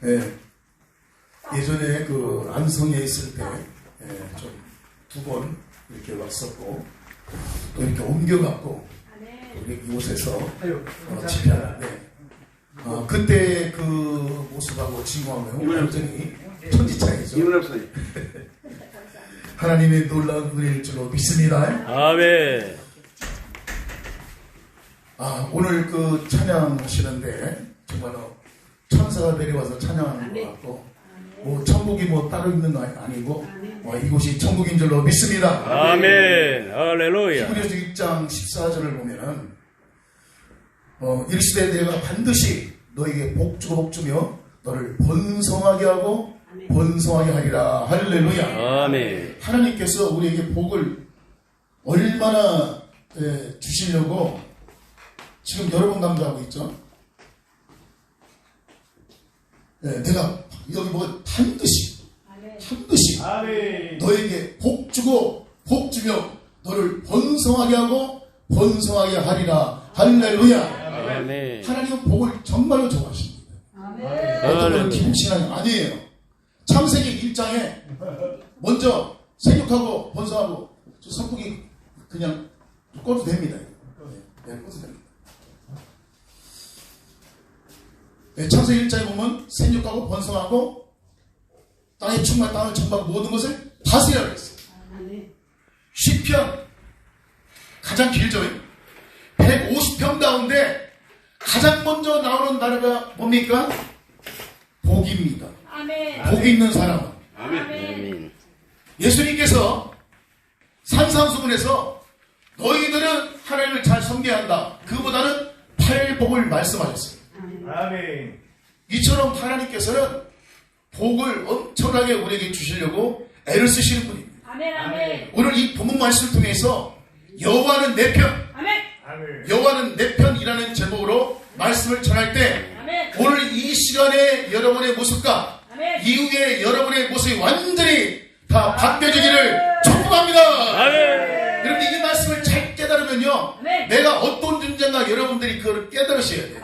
네. 예전에 그 안성에 있을 때 좀 두 번 이렇게 왔었고 또 이렇게 옮겨갖고 우리 이곳에서 집회하는데 그때 그 모습하고 지금하고 완전히 천지차이죠. 하나님의 놀라운 은혜일 줄로 믿습니다. 아멘. 오늘 그 찬양하시는데 정말로 천사가 내려와서 찬양하는 것 같고 뭐 천국이 뭐 따로 있는 거 아니고 이곳이 천국인 줄로 믿습니다. 아멘. 할렐루야. 히브리서 6장 14절을 보면은 이르시되 내가 반드시 너에게 복주고 복주며 너를 번성하게 하고 번성하게 하리라. 할렐루야. 아멘. 하나님께서 우리에게 복을 얼마나 주시려고 지금 여러 번 강조하고 있죠. 내가 여기 뭐 반드시 너에게 복주고 복주며 너를 번성하게 하고 번성하게 하리라. 할렐루야. 아멘. 하나님은 복을 정말로 좋아하십니다. 어떤 분은 아멘. 기복신앙이 아니에요. 창세기 1장에 먼저 생육하고 번성하고 저 선풍기 그냥 꺼도 됩니다. 꺼도 됩니다. 창세기 1장에 보면 생육하고 번성하고 땅의 충만 땅을 정복하고 모든 것을 다스리라고 했어요. 시편 가장 길죠. 150편 가운데 가장 먼저 나오는 나라가 뭡니까? 복입니다. 복이 있는 사람은. 아멘. 예수님께서 산상수훈에서 너희들은 하나님을 잘 섬겨야 한다. 그보다는 팔복을 말씀하셨어요. 아멘. 이처럼 하나님께서는 복을 엄청나게 우리에게 주시려고 애를 쓰시는 분입니다. 아멘. 오늘 이 본문 말씀을 통해서 여호와는 내 편, 아멘. 여호와는 내 편이라는 제목으로 말씀을 전할 때 오늘 이 시간에 여러분의 모습과 이후에 여러분의 모습이 완전히 다 바뀌어지기를 축복합니다. 아멘. 여러분 이 말씀을 잘 깨달으면요 내가 어떤 존재인가 여러분들이 그걸 깨달으셔야 돼요.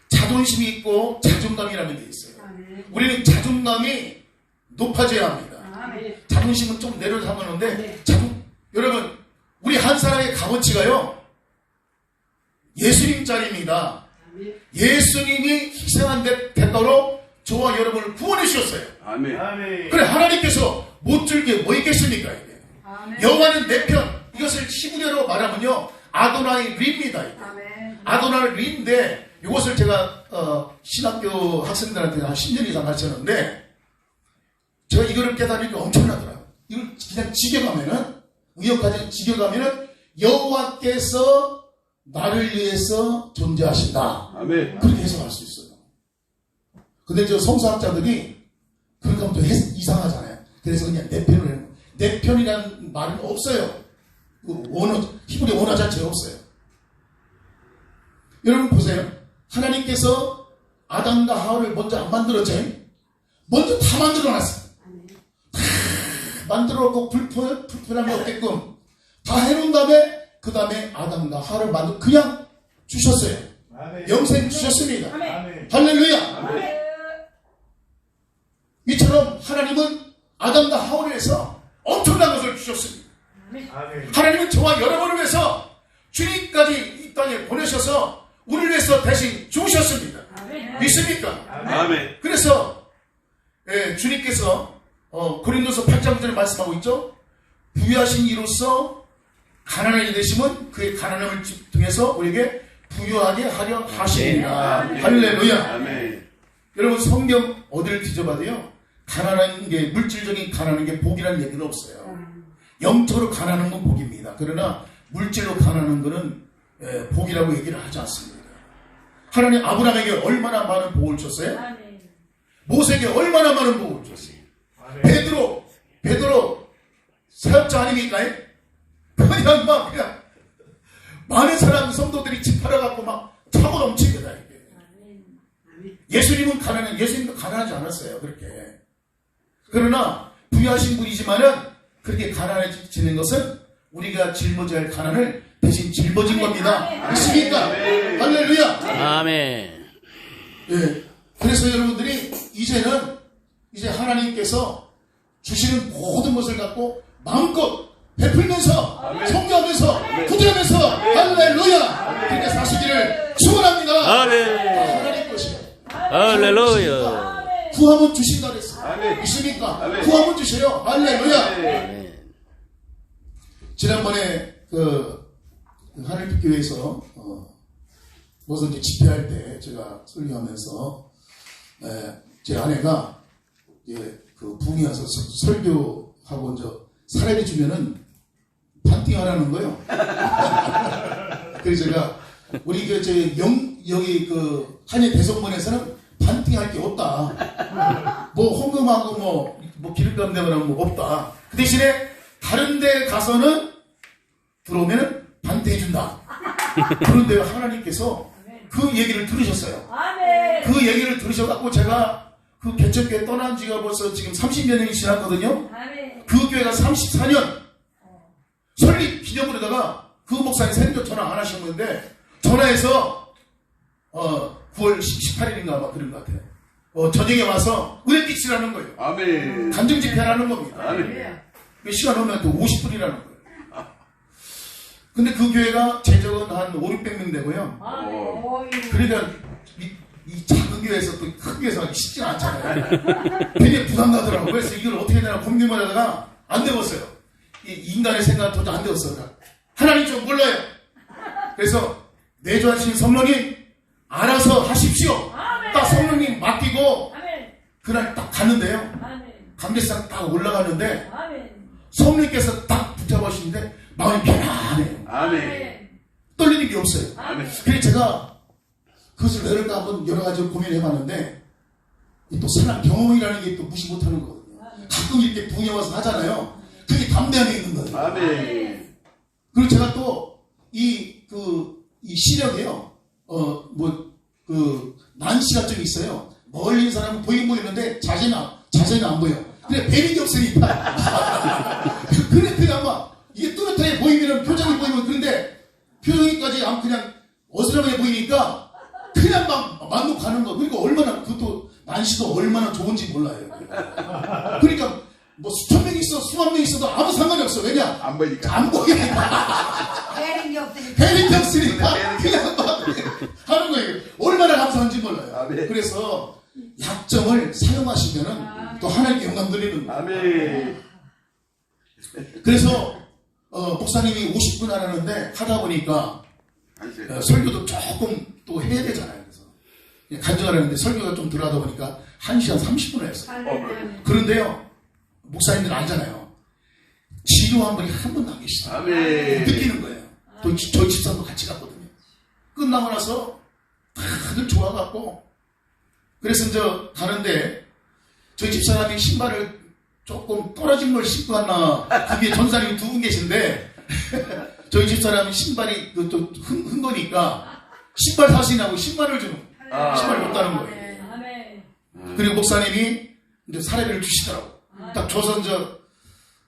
자존심이 있고 자존감이라는 게 있어요. 우리는 자존감이 높아져야 합니다. 자존심은 좀 내려서 하는데 여러분 우리 한 사람의 값어치가요 예수님짜리입니다. 예수님이 희생한 대가로 저와 여러분을 구원해 주셨어요. 아멘. 그래 하나님께서 못 줄 게 뭐 있겠습니까? 이게. 여호와는 내 편. 이것을 히브리어로 말하면요 아도나이 리입니다. 아도나이 리인데 이것을 제가 신학교 학생들한테 한 10년 이상 가르쳤는데 제가 이거를 깨달으니까 엄청나더라고요. 이걸 그냥 지겨가면은 의역까지 지겨가면은 여호와께서 나를 위해서 존재하신다. 아멘. 그렇게 해석할 수 있어요. 근데 저 성서학자들이 그렇게 하면 또 이상하잖아요. 그래서 그냥 내 편을 해요. 내 편이라는 말은 없어요. 히브리 원어 자체가 없어요. 여러분 보세요. 하나님께서 아담과 하와를 먼저 안 만들었죠? 먼저 다 만들어놨어요. 다 만들어놓고 불편함이 없게끔 다 해놓은 다음에 그 다음에 아담과 하와를 만들어 그냥 주셨어요. 아멘. 영생 주셨습니다. 아멘. 할렐루야. 아멘. 이처럼 하나님은 아담과 하와를 위해서 엄청난 것을 주셨습니다. 아멘. 하나님은 저와 여러분을 위해서 주님까지 이 땅에 보내셔서 우리를 위해서 대신 죽으셨습니다. 믿습니까? 아멘. 그래서 주님께서 고린도서 8장 9절에 말씀하고 있죠. 부유하신 이로써 가난하게 되시면 그의 가난함을 통해서 우리에게 부유하게 하려 하시니라. 할렐루야. 아멘. 여러분 성경 어디를 뒤져봐도요 가난한 게 물질적인 가난한 게 복이라는 얘기는 없어요. 영적으로 가난한 건 복입니다. 그러나 물질로 가난한 거는 복이라고 얘기를 하지 않습니다. 하나님 아브라함에게 얼마나 많은 복을 줬어요? 모세에게 얼마나 많은 복을 줬어요? 베드로 사역자 아닙니까? 그냥 많은 사람 성도들이 집 팔아갖고 막 차고 넘칩니다. 예수님도 가난하지 않았어요. 그렇게. 그러나 부유하신 분이지만은 그렇게 가난해지는 것은 우리가 짊어져야 할 가난을 대신 짊어진 겁니다. 믿습니까? 할렐루야. 아멘. 예. 그래서 여러분들이 이제 하나님께서 주시는 모든 것을 갖고 마음껏 베풀면서 성교하면서 구제하면서 할렐루야 그렇게 사시기를 축원합니다. 아멘. 하나님 것이에요. 할렐루야. 구하면 주신다 그랬어요. 믿습니까? 구하면 주셔요. 할렐루야. 아멘. 지난번에 하늘빛 교회에서 무슨 이제 집회할 때 제가 설교하면서 제 아내가 그 부흥이 와서 설교하고 이제 사례비 주면은 반띵하라는 거예요. 그래서 제가 우리 여기 한예 대성문에서는 반띵할 게 없다. 뭐 헌금하고 뭐 기름감 내거나 뭐 없다. 그 대신에 다른 데 가서는 들어오면은 반띵해준다. 그런데 하나님께서 그 얘기를 들으셨어요. 그 얘기를 들으셔갖고 제가 그 개척교회 떠난 지가 벌써 지금 30여 년이 지났거든요. 그 교회가 34년 설립 기념으로다가 그 목사님 생전 전화 안 하셨는데 전화해서 9월 18일인가 막 그런 것 같아요. 저녁에 와서 은혜빛을 하는 거예요. 아멘. 간증 집회하는 겁니다. 아멘. 시간 오면 또 50분이라는 거예요. 근데 그 교회가 재적은 한 500~600명 되고요. 그러니까 이 작은 교회에서 또 큰 교회에서 하기 쉽지 않잖아요. 굉장히 부담가더라고요. 그래서 이걸 어떻게 되나 고민을 하다가 안 되었어요. 이 인간의 생각은 도저히 안 되었어요. 하나님 좀 몰라요. 그래서 내주하신 성령님 알아서 하십시오. 딱 성령님 맡기고 그날 딱 갔는데요. 감례상 딱 올라가는데 성령님께서 딱 붙잡으시는데 마음이 편안해요. 아멘. 떨리는 게 없어요. 아멘. 그래서 제가 그것을 왜 그럴까 한번 여러 가지로 고민을 해봤는데 또 사람 경험이라는 게 또 무시 못하는 거거든요. 가끔 이렇게 부흥에 와서 하잖아요. 그게 담대함에 있는 거예요. 아멘. 그리고 제가 또 이 시력이요. 난시가 좀 있어요. 멀리 있는 사람은 보이긴 보이는데 자세는 안 보여. 그래 배림이 없으니까. 그래 그냥 막 이게 뚜렷하게 보이면 표정이 보이면 그런데 표정이까지 그냥 어스름하게 보이니까 그냥 막 만족하는 거. 그러니까 얼마나 그것도 난시도 얼마나 좋은지 몰라요. 그러니까 뭐 수천 명 있어 수만 명 있어도 아무 상관이 없어. 왜냐? 안 보이니까. 안 보이니까. 배린 게 없으니까. 배림이 없으니까 그냥 막 하는 거예요. 얼마나 감사한지 몰라요. 아멘. 그래서 약점을 사용하시면은 또 하나님께 영광 드리는 거예요. 아멘. 그래서 목사님이 50분 하라는데 하다 보니까 설교도 조금 또 해야 되잖아요. 그래서 간증하라는데 설교가 좀 들어가다 보니까 1시간 30분을 했어요. 그런데요 목사님들 알잖아요. 지루한 분이 한 분도 안 계시다. 아멘. 느끼는 거예요. 또 저희 집사도 같이 갔거든요. 끝나고 나서 다들 좋아갖고 그래서 이제 가는데 저희 집사람이 신발을 조금 떨어진 걸 신고 왔나. 그게 전사님이 두 분 계신데 저희 집사람이 신발이 또 흔 거니까 신발 사시냐고 신발을 좀 신발 못 가는 거예요. 그리고 목사님이 이제 사례비를 주시더라고. 딱 줘서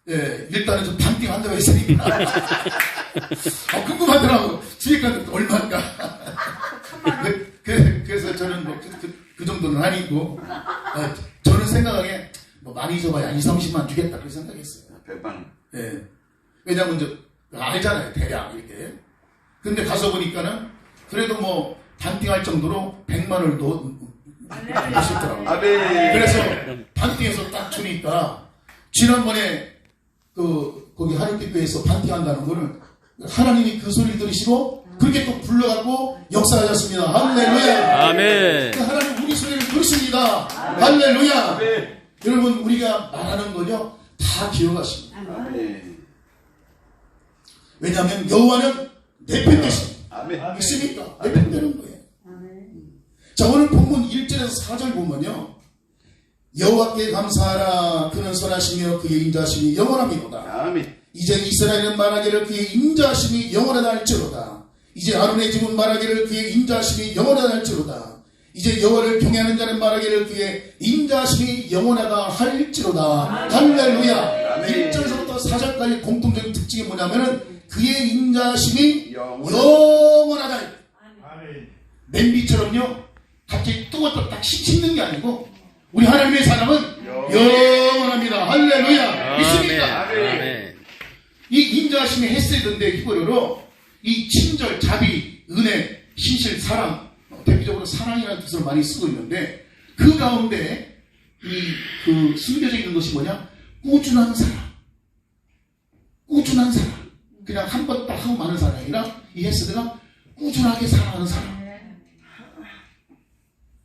일단은 좀 반띵 한다고 했으니까 궁금하더라고. 뒤에 가면 얼마인가. 그래서 저는 뭐 그 정도는 아니고 저는 생각하기에 뭐 많이 줘봐야 20~30만 주겠다 그렇게 생각했어요. 100만. 예. 왜냐면 이제 알잖아요 대략 이렇게. 근데 가서 보니까는 그래도 뭐 반띵할 정도로 100만 원을 넣으셨더라고요. 아멘. 그래서 반띵해서 딱 주니까 지난번에 거기 하늘빛교회에서 반띵한다는 거를 하나님이 그 소리를 들으시고 그렇게 또 불러갖고 역사하셨습니다. 할렐루야. 아멘. 하나님 우리 소리를 들으십니다. 할렐루야. 아멘. 여러분 우리가 말하는 거요 다 기억하십니다. 아멘. 왜냐하면 여호와는 내 편 되십니다. 아멘. 믿습니까? 내 편 되는 거예요. 자 오늘 본문 1절에서 4절 보면요 여호와께 감사하라. 그는 선하시며 그의 인자하심이 영원합니다. 아멘. 이제 이스라엘은 말하기를 그의 인자하심이 영원하다 할지로다. 이제 아론의 집은 말하기를 그의 인자하심이 영원하다 할지로다. 이제 여호와를 경외하는 자는 말하기를 그의 인자하심이 영원하다 할지로다. 할렐루야. 1절에서부터 4절까지 공통적인 특징이 뭐냐면은 그의 인자심이 영원하다. 영원하다. 아멘. 냄비처럼요 갑자기 뜨겁다 딱 식는 게 아니고 우리 하나님의 사랑은 영원합니다. 할렐루야. 믿습니까? 아멘. 이 인자심이 헤세드인데 히브리어로 이 친절, 자비, 은혜, 신실, 사랑, 대표적으로 사랑이라는 뜻을 많이 쓰고 있는데 그 가운데 그 숨겨져 있는 것이 뭐냐? 꾸준한 사랑. 꾸준한 사랑. 그냥 한 번 딱 하고 마는 사랑이 아니라 이 헤세드가 꾸준하게 사랑하는 사랑.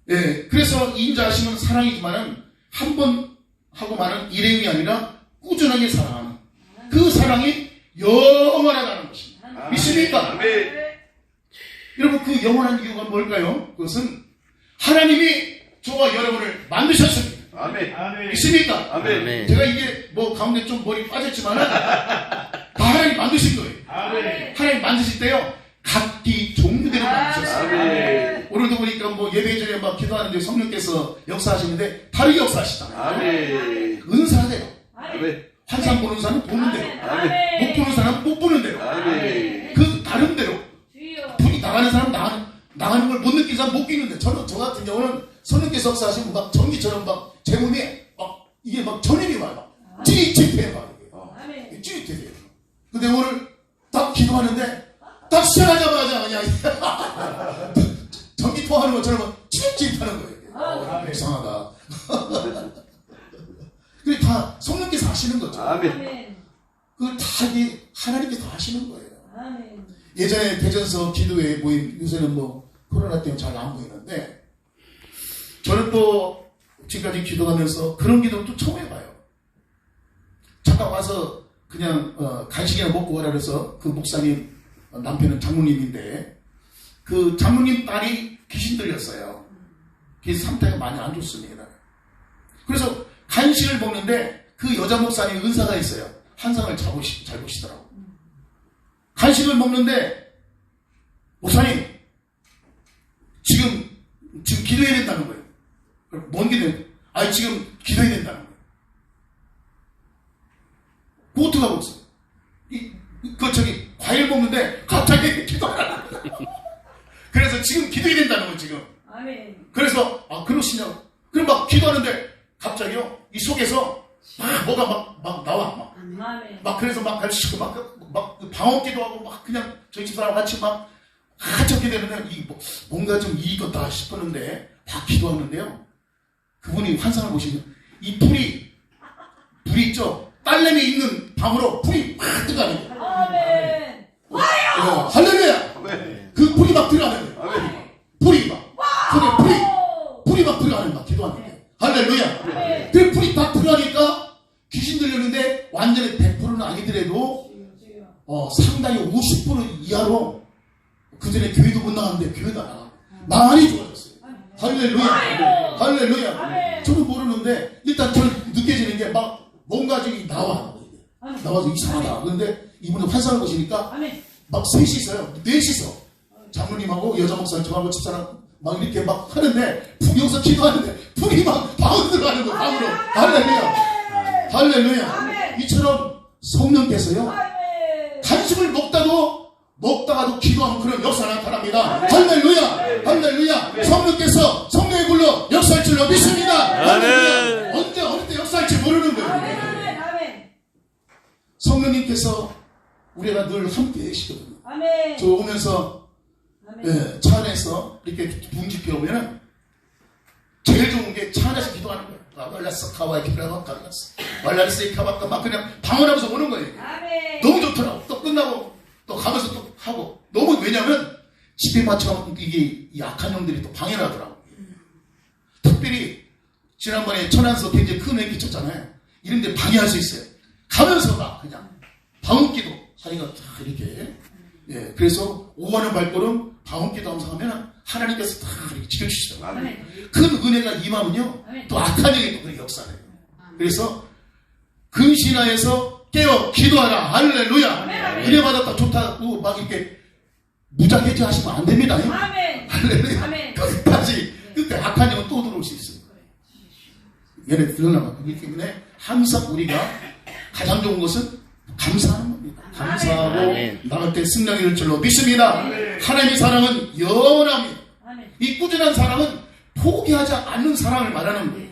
예, 그래서 이 인자심은 사랑이지만은 한 번 하고 마는 일행이 아니라 꾸준하게 사랑하는 그 사랑이 영원하다는 것입니다. 믿습니까? 아멘. 여러분 그 영원한 이유가 뭘까요? 그것은 하나님이 저와 여러분을 만드셨습니다. 아멘. 아멘. 믿습니까? 아멘. 제가 이게 뭐 가운데 좀 머리 빠졌지만은 다 하나님 만드신 거예요. 아멘. 하나님 만드실 때요 각기 종류대로 만드셨어요. 아멘. 오늘도 보니까 뭐 예배 전에 막 기도하는데 성령께서 역사하시는데 다르게 역사하시잖아요. 아멘. 은사대로 아멘. 환상 보는 사람은 보는 대로 아멘. 못 보는 사람은 못 보는 대로 아멘. 그 다른 대로 불이 나가는 사람은 나가는 걸 못 느끼는 사람 못 끼는데 저 같은 경우는 성령께서 역사하시면 막 전기처럼 막 제 몸이 막 이게 막 전임이 와요. 막 찌릿찌릿해 막 이게 찌릿해. 근데 오늘 딱 기도하는데 딱 시작하자마자 그냥 전기 통하는 것처럼 막 찌릿찌릿하는 거예요. 이상하다. 그게 다 성령께서 하시는 거죠. 아멘. 그걸 다 이게 하나님께서 하시는 거예요. 예전에 대전서 기도회 모임, 요새는 뭐 코로나 때문에 잘 안 보이는데 저는 또 지금까지 기도하면서 그런 기도를 또 처음 해봐요. 잠깐 와서 그냥 간식이나 먹고 가라 그래서 그 목사님 남편은 장로님인데 그 장로님 딸이 귀신 들렸어요. 그래서 상태가 많이 안 좋습니다. 그래서 간식을 먹는데 그 여자 목사님 은사가 있어요. 환상을 잘 보시더라고. 간식을 먹는데 목사님 지금 기도해야 된다는 거예요. 뭔 기도해야 돼? 아니 지금 기도해야 된다는 거예요. 그 어떻게 하고 있어? 과일 먹는데 갑자기 기도하라는 거예요. 그래서 지금 기도해야 된다는 거예요 지금. 그래서 그러시냐고. 그럼 막 기도하는데 갑자기요 이 속에서 뭐가 막 나와 막 그래서 막 가르치고 막 방언기도 하고 막 그냥 저희 집사람 같이 막 하찮게 되는데 뭔가 좀 일이 있겠다 싶었는데 막 기도하는데요 그분이 환상을 보시면 이 불이 있죠 딸내미 있는 방으로 불이 막 들어가는 거예요. 할렐루야. 그 불이 막 들어가는 거예요. 불이 막 들어가는 막 기도하는데 할렐루야. 그 불이 딱 들어가니까 귀신 들렸는데 완전히 100%는 아니더라도 상당히 50% 이하로 그전에 교회도 못 나갔는데 교회도 안 나가고 많이 좋아졌어요. 할렐루야. 할렐루야. 저는 모르는데 일단 저는 느껴지는 게 막 뭔가 저기 나와서 이상하다. 그런데 이분이 환상을 보시니까 막 셋이서요. 넷이서 장로님하고 여자 목사님 저하고 집사람 막 이렇게 막 하는데 여기서 기도하는데 불이 막 방으로 들어가는 거예요. 방으로. 할렐루야. 할렐루야. 이처럼 성령께서요 간식을 먹다가도 기도하면 그런 역사가 나타납니다. 할렐루야. 할렐루야. 성령께서 성령의 불로 역사할 줄로 믿습니다. 할렐루야. 언제 어느 때 역사할지 모르는 거예요. 성령님께서 우리가 늘 함께 계시거든요. 저 오면서 차 안에서 이렇게 붕지표 오면은 제일 좋은 게 차 안에서 기도하는 거예요. 말랐어 카와이 피라고 갈랐어 말랐어 이 카바까 막 그냥 방언하면서 오는 거예요. 너무 좋더라고. 또 끝나고 또 가면서 또 하고 너무 왜냐면 집에 맞춰가면 이게 약한 형들이 또 방해를 하더라고. 특별히 지난번에 천안서 굉장히 큰 애 끼쳤잖아요. 이런데 방해할 수 있어요. 가면서 막 그냥 방언기도 하니까 다 이렇게 그래서 오하는 발걸음 방언기도 하면서 하면 하나님께서 다 이렇게 지켜주시더라고요. 큰 은혜가 임하면요 또 악한 영이 또 그렇게 역사해요. 그래서 근신하에서 깨어 기도하라. 할렐루야. 은혜 받았다 좋다고 막 이렇게 무장해제 하시면 안 됩니다. 할렐루야. 끝까지 그때 악한 영은 또 들어올 수 있어요. 얘네 들어나가. 그렇기 때문에 항상 우리가 가장 좋은 것은 감사하는 겁니다. 감사하고 아멘. 나갈 때 승리가 이룰 줄로 믿습니다. 하나님의 사랑은 영원합니다. 이 꾸준한 사랑은 포기하지 않는 사랑을 말하는 거예요.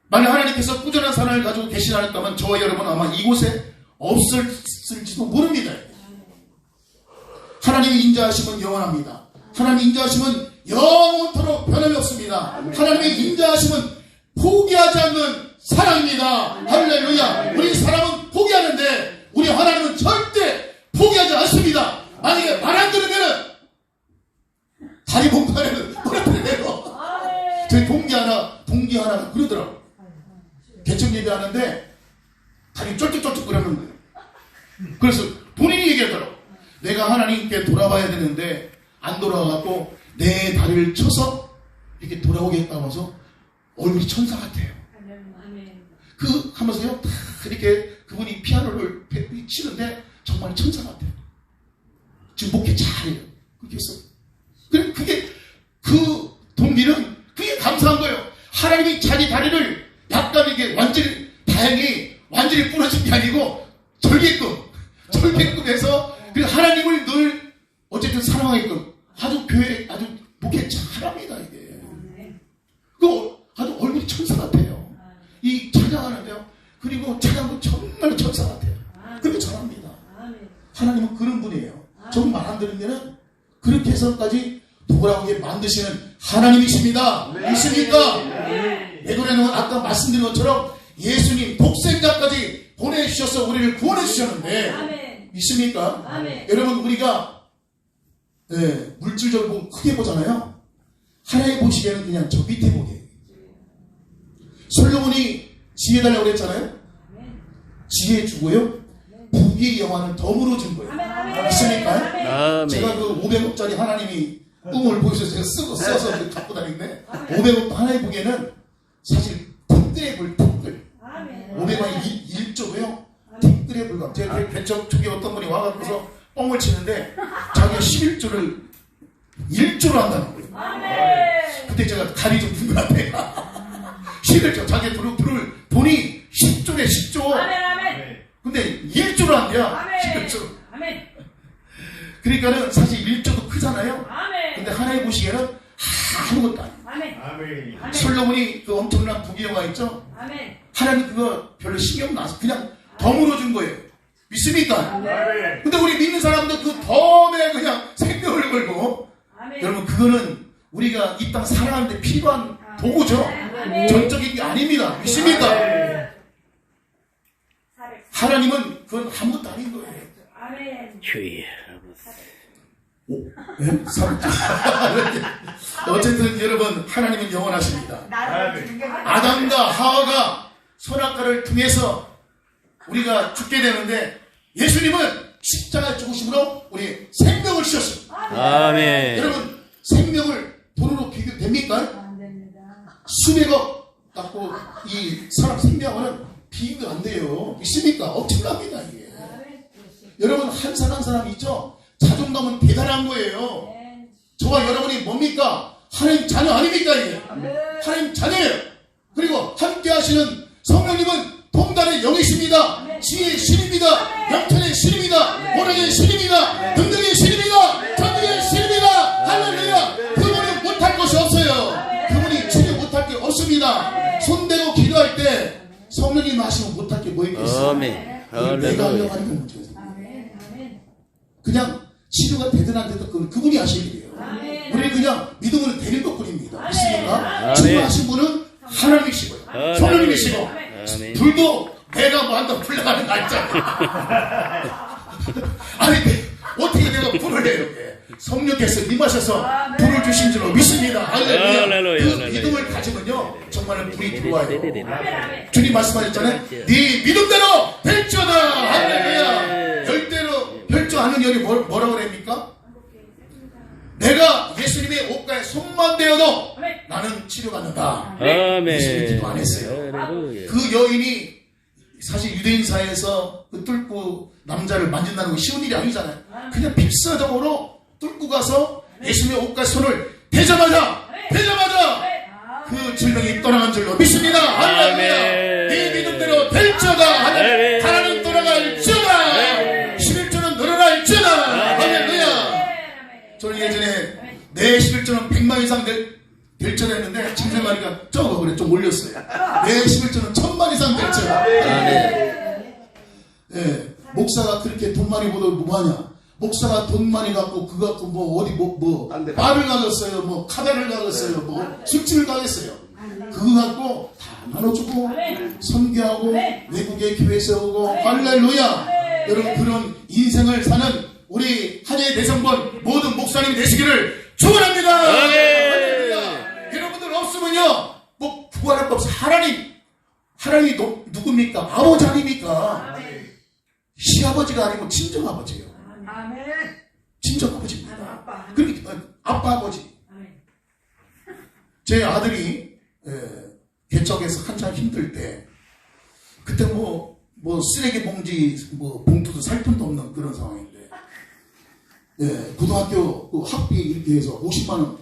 만약 하나님께서 꾸준한 사랑을 가지고 계시다면 저와 여러분 아마 이곳에 없을지도 모릅니다. 하나님의 인자하심은 영원합니다. 하나님의 인자하심은 영원토록 변함이 없습니다. 하나님의 인자하심은 포기하지 않는 사랑입니다. 할렐루야. 우리 사람은 포기하는데 우리 하나님은 절대 포기하지 않습니다. 만약에 말 안 들으면은 다리 봉판에는 무너뜨려내요. 저희 동기 하나 그러더라고. 개척 예배하는데 다리 쫄쭉쫄쭉 그러는 거예요. 그래서 본인이 얘기하더라고. 내가 하나님께 돌아와야 되는데 안 돌아가고 내 다리를 쳐서 이렇게 돌아오겠다고 해서 얼굴이 천사 같아요. 그 하면서요 다 이렇게 그분이 피아노를 치는데 정말 천사 같아요. 지금 목회 잘해요. 그렇게 했어. 그게 그 동기는 그게 감사한 거예요. 하나님이 자기 다리를 약간 이게 완전히 부러진 게 아니고 절개끔 해서 그 하나님을 늘 어쨌든 사랑하게끔 아주 목회 잘합니다 이게. 그 아주 얼굴이 천사 같아요. 이 찬양하는데요. 그리고 찬양도 정말 천사 같아요. 그렇게 잘합니다. 하나님은 그런 분이에요. 정말 말 안 들으면은 그렇게 해서까지 돌아오게 만드시는 하나님이십니다. 믿습니까? 내 노래는 아까 말씀드린 것처럼 예수님 독생자까지 보내주셔서 우리를 구원해 주셨는데 믿습니까? 여러분 우리가 물질적으로 크게 보잖아요. 하나님 보시기에는 그냥 저 밑에 보게. 솔로몬이 지혜 달라고 그랬잖아요. 지혜 주고요. 부귀의 영화는 덤으로 준 거예요. 믿습니까? 아멘. 제가 그 500억짜리 하나님이 꿈을 보여서 제가 써서 갖고 다니는데 500억도 하나님 보기에는 사실 틱들의 불. 500원이 1조고요. 틱들의 불과. 제가 개척 초기 어떤 분이 와갖고서 뻥을 치는데 자기가 11조를 1조로 한다는 거예요. 그때 제가 갈이 좀 분분한데 11조 자기 들을 돈이 10조래 10조. 근데 1조로 한대요. 11조. 그러니까는 사실 1조도 크잖아요. 근데 하나님 보시기에는 아무것도 아니에요. 솔로몬이 그 엄청난 부귀영화 있죠? 하나님 그거 별로 신경 안 나서 그냥 덤으로 준 거예요. 믿습니까? 근데 우리 믿는 사람도 그 덤에 그냥 생명을 걸고 여러분 그거는 우리가 이 땅 살아가는데 필요한 도구죠. 전적인 게 아닙니다. 믿습니까? 하나님은 그건 아무것도 아닌 거예요. 주의. 네? 어쨌든 여러분 하나님은 영원하십니다. 아담과 하와가 선악과를 통해서 우리가 죽게 되는데 예수님은 십자가 죽으심으로 우리 생명을 주셨습니다. 아멘. 여러분 생명을 돈으로 비교됩니까? 수백억 갖고 이 사람 생명은 비교가 안 돼요. 믿습니까? 엄청납니다 이게. 여러분 한 사람 한 사람 있죠? 자존감은 대단한 거예요. 저와 여러분이 뭡니까? 하나님 자녀 아닙니까 이게? 하나님 자녀예요. 그리고 함께 하시는 성령님은 동단의 영이십니다. 지혜의 신입니다. 영천의 신입니다. 오락의 신입니다. 등등의 신입니다. 전등의 신입니다. 할렐루야. 그분이 못할 것이 없어요. 그분이 치료 못할 게 없습니다. 손대고 기도할 때 성령님 하시면 못할 게 뭐 있겠어요? 아멘. 내가 하려고 하는 게 문제예요. 그냥 치료가 되든 안 되든 그분이 하실 일이에요. 우리는 그냥 믿음으로 되는 것뿐입니다. 믿습니까? 치료하신 분은 하나님이시고요. 성령님이시고 불도 내가 뭐 한다고 불러가는 거 아니잖아요. 아니 어떻게 내가 불을 해요? 성령께서 임하셔서 불을 주신 줄로 믿습니다. 할렐루야. 그 믿음을 가지면요 정말 불이 들어와요. 주님 말씀하셨잖아요. 네 믿음대로 될지어다. 할렐루야. 열대로 혈조하는 열이 뭐라고 그럽니까? 내가 예수님의 옷가에 손만 대어도 나는 치료받는다. 예수님 기도 안 했어요. 그 여인이 사실 유대인 사회에서 그 뚫고 남자를 만진다는 거 쉬운 일이 아니잖아요. 그냥 필사적으로 뚫고 가서 예수님의 옷가에 손을 대자마자 그 질병이 떠나간 줄로 믿습니다. 할렐루야. 네 믿음대로 될지어다. 하나님 5천만 이상 될 줄 했는데 지금 생각하니까 적어 그래 좀 올렸어요. 내 11조는 1,000만 이상 될 줄. 예, 목사가 그렇게 돈 많이 벌어도 뭐하냐? 목사가 돈 많이 갖고 그거 갖고 뭐 어디 바를 가겠어요, 뭐 카페를 가겠어요, 뭐 술집을 가겠어요. 그거 갖고 다 나눠주고 선교하고 외국에 교회 세우고 할렐루야. 여러분 그런 인생을 사는 우리 한해 대성본 모든 목사님이 되시기를 축원합니다. 할렐루야. 여러분들 없으면요 뭐 구할 거 없어. 하나님이 누굽니까? 아버지 아닙니까? 시아버지가 아니고 친정아버지예요. 친정아버지입니다. 그러니까 아빠 아버지. 제 아들이 개척에서 한참 힘들 때 그때 뭐 쓰레기 봉지 봉투도 살 돈도 없는 그런 상황인데 고등학교 그 학비 이렇게 해서 50만 원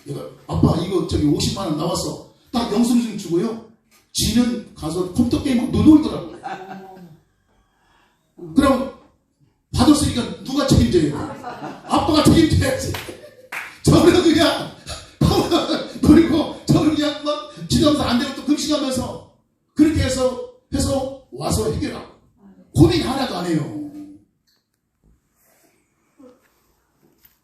얘가 아빠 이거 저기 50만 원 나왔어. 딱 영수증 주고요. 지는 가서 컴퓨터 게임하고 놀더라고요. 그럼 받았으니까 누가 책임져요? 아빠가 책임져야지. 저는 그냥 그리고 저는 그냥 막 지도하면서 안 되면 또 금식하면서 그렇게 해서 와서 해결하고 고민 하나도 안 해요.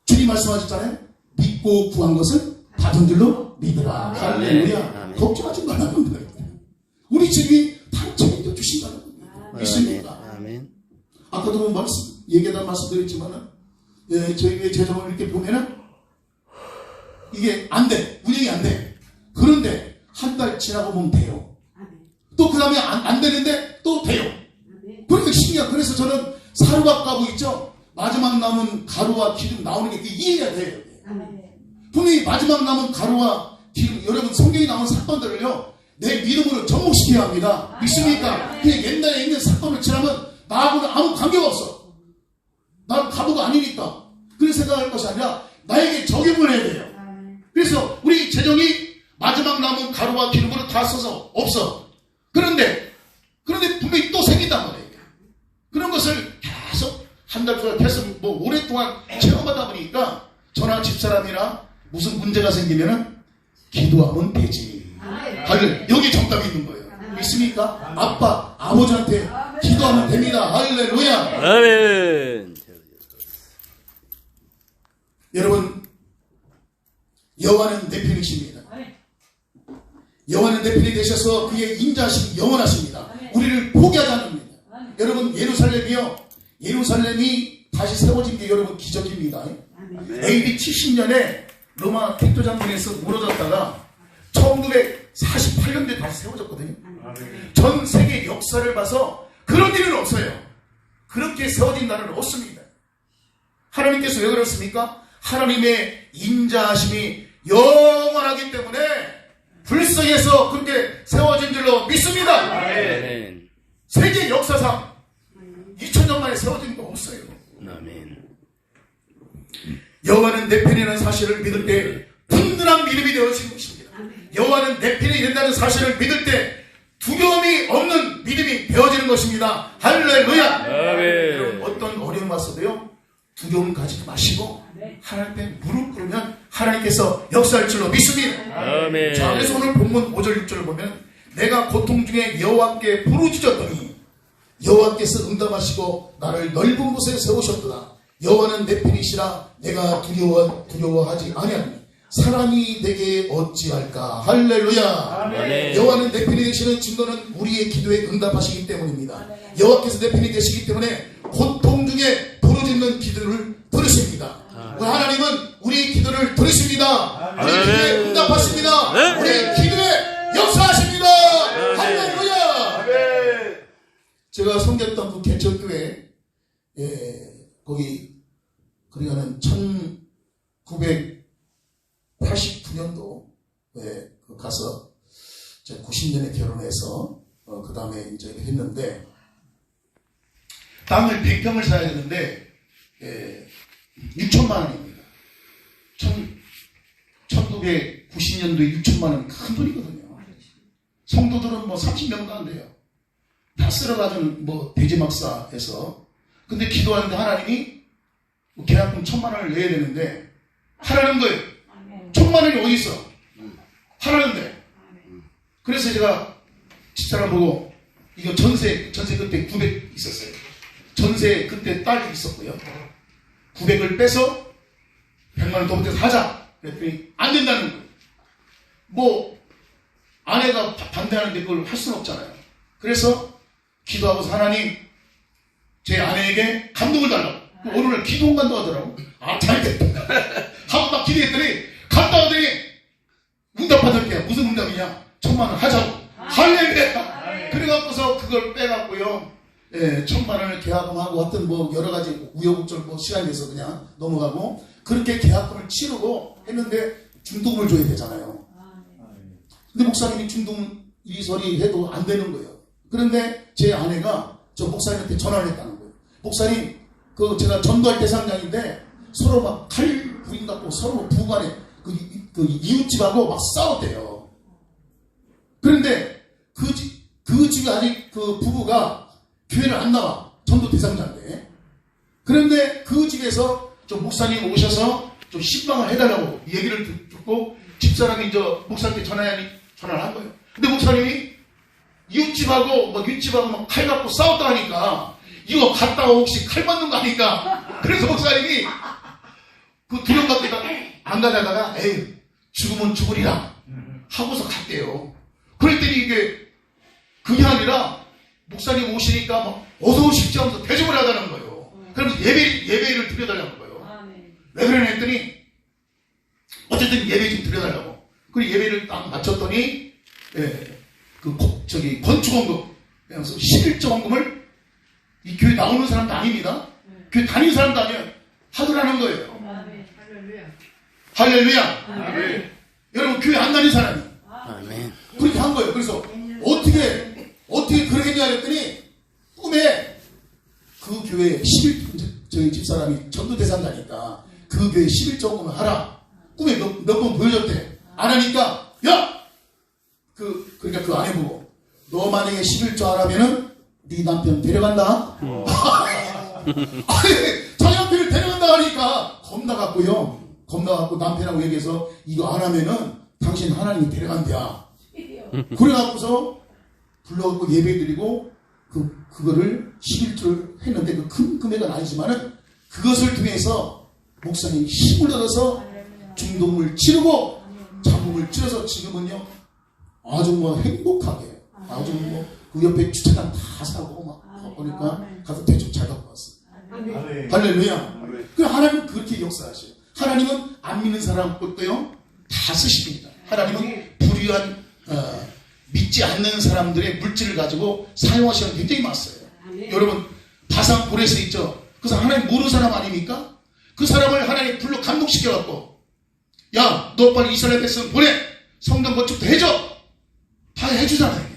주님 말씀하셨잖아요. 믿고 구한 것을 받은 줄로 믿으라. 할렐루야. 걱정하지 말라는 거예요. 우리 집이 다 책임져 주신다는 겁니다. 믿습니까? 아까도 얘기하다 말씀드렸지만은 저희 재정을 이렇게 보면은 이게 안 돼. 운영이 안 돼. 그런데 한 달 지나고 보면 돼요. 또 그 다음에 안 되는데 또 돼요. 그러니까 신기해요. 그래서 저는 사료밥 가고 있죠. 마지막 남은 가루와 기름 나오는 게 이해가 돼요. 분명히 마지막 남은 가루와 기름, 여러분 성경에 나온 사건들을요 내 믿음으로 접목시켜야 합니다. 믿습니까? 그냥 옛날에 있는 사건을 지나면 나하고는 아무 관계가 없어. 난 가부가 아니니까. 그래서 생각할 것이 아니라 나에게 적용을 해야 돼요. 그래서 우리 재정이 마지막 남은 가루와 기름으로 다 써서 없어. 그런데 분명히 또 생긴단 말이에요. 그런 것을 계속 한 달 동안 계속 오랫동안 체험하다 보니까 저나 집사람이나 무슨 문제가 생기면은 기도하면 되지. 여기 정답이 있는 거예요. 믿습니까? 아빠, 아버지한테 기도하면 됩니다. 할렐루야. 아멘. 여러분, 여호와는 내 편이십니다. 여호와는 내 편이 되셔서 그의 인자하심이 영원하십니다. 우리를 포기하지 않습니다. 여러분, 예루살렘이 다시 세워진 게 여러분 기적입니다. AD 70년에 로마 택도 장군에서 무너졌다가 1948년도에 다시 세워졌거든요. 전 세계 역사를 봐서 그런 일은 없어요. 그렇게 세워진 나라는 없습니다. 하나님께서 왜 그렇습니까? 하나님의 인자하심이 영원하기 때문에 불쌍해서 그렇게 세워진 줄로 믿습니다. 아멘. 세계 역사상 2000년 만에 세워진 거 없어요. 아멘. 여호와는 내 편이라는 사실을 믿을 때 든든한 믿음이 되어지는 것입니다. 여호와는 내 편이 된다는 사실을 믿을 때 두려움이 없는 믿음이 되어지는 것입니다. 할렐루야. 아멘. 어떤 어려움 왔어도요 두려움 가지지 마시고 하나님 앞에 무릎 꿇으면 하나님께서 역사할 줄로 믿습니다. 아멘. 자, 그래서 오늘 본문 5절 6절을 보면 내가 고통 중에 여호와께 부르짖었더니 여호와께서 응답하시고 나를 넓은 곳에 세우셨도다. 여호와는 내 편이시라 내가 두려워하지 아니하니 사람이 내게 어찌할까. 할렐루야. 아멘. 여호와는 내 편이 되시는 증거는 우리의 기도에 응답하시기 때문입니다. 여호와께서 내 편이 되시기 때문에 고통 중에 부르짖는 기도를 들으십니다. 하나님은 우리의 기도를 들으십니다. 우리 기도에 응답하십니다. 우리 기도에 역사하십니다. 할렐루야. 제가 섬겼던 그 개척교회 거기 그러니까는 1989년도 가서 90년에 결혼해서 그 다음에 이제 했는데 땅을 100평을 사야 되는데 6천만 원입니다. 1990년도에 6천만 원 큰 돈이거든요. 성도들은 30명도 안 돼요. 다 쓸어가지고 대지막사해서. 근데 기도하는데 하나님이 계약금 1,000만 원을 내야 되는데 하라는 거예요. 1,000만 천만 원이 어디 있어? 하나인데. 그래서 제가 집사람 보고 이거 전세 그때 900 있었어요. 전세 그때 딸이 있었고요. 900을 빼서 100만 원 더 보태서 하자. 그랬더니 안 된다는 거예요. 뭐 아내가 반대하는데 그걸 할 수는 없잖아요. 그래서 기도하고서 하나님 제 아내에게 감동을 달라고. 어느 날 기도원간도 하더라고. 아, 잘됐다. 하고 막 기도했더니 갔다 오더니 응답 받을게요. 무슨 응답이냐? 1000만 원 하자고. 할렐루야. 그래갖고서 그걸 빼갖고요. 예, 1000만 원을 계약금하고 하여튼 뭐 여러 가지 우여곡절 뭐 시간이 돼서 그냥 넘어가고 그렇게 계약금을 치르고 했는데 중도금을 줘야 되잖아요. 근데 목사님이 중도금 이리저리 해도 안 되는 거예요. 그런데 제 아내가 저 목사님한테 전화를 했다는 거예요. 목사님, 그 제가 전도할 대상장인데 서로 막 칼 부림 갖고 서로 부부간에 그 이웃집하고 막 싸웠대요. 그런데 그 집이 아직 그 부부가 교회를 안 나와. 전도 대상자인데. 그런데 그 집에서 좀 목사님 오셔서 좀 신방을 해달라고 얘기를 듣고 집사람이 저 목사님께 전화를 한 거예요. 근데 목사님이 이웃집하고 뭐 윗집하고 막 칼 갖고 싸웠다 하니까 이거 갔다가 혹시 칼 맞는 거 아닌가? 그래서 목사님이 그 두려움 갖고 안 가다가 에이 죽으면 죽으리라 하고서 갔대요. 그랬더니 이게 그게 아니라 목사님 오시니까 막 어서 오십시오 하면서 대접을 하다는 거예요. 그러면서 예배를 드려달라는 거예요. 왜 그러냐 했더니 어쨌든 예배 좀 드려달라고. 그리고 예배를 딱 마쳤더니 건축원금 그래서 11조원금을 이 교회 나오는 사람도 아닙니다. 교회 다니는 사람도 아니에요. 하더라는 거예요. 할렐루야. 여러분 교회 안 다니는 사람이 아멘. 그렇게 한 거예요. 그래서 어떻게 그렇게 했냐 했더니 꿈에 그 교회에 저희 집사람이 전도대상자니까 그 교회에 11조원금을 하라. 꿈에 몇 번 보여줬대. 안 하니까 그러니까 그 아내 보고 너 만약에 11조 하라면은 네 남편 데려간다. 아니 자기 남편을 데려간다 하니까 겁나갖고 남편하고 얘기해서 이거 안 하면은 당신 하나님이 데려간대야. 그래갖고서 불러갖고 예배드리고 그거를 11조를 했는데 그 큰 금액은 아니지만은 그것을 통해서 목사님이 힘을 얻어서 중동을 치르고 잡음을 치러서 지금은요 아주 뭐 행복하게 아주 뭐 그 옆에 주차장 다 사고 막 보니까 가서 대충 잘 갖고 왔어요. 할렐루야. 그 하나님은 그렇게 역사하셔요. 하나님은 안 믿는 사람 것도요 다 쓰십니다. 하나님은 불의한 믿지 않는 사람들의 물질을 가지고 사용하시는 게 굉장히 많았어요. 여러분 바산 고레스 있죠. 그 사람 하나님 모르는 사람 아닙니까? 그 사람을 하나님 불러 감동시켜갖고 야 너 빨리 이스라엘 백성 보내 성전 건축도 해줘. 다 해주잖아요.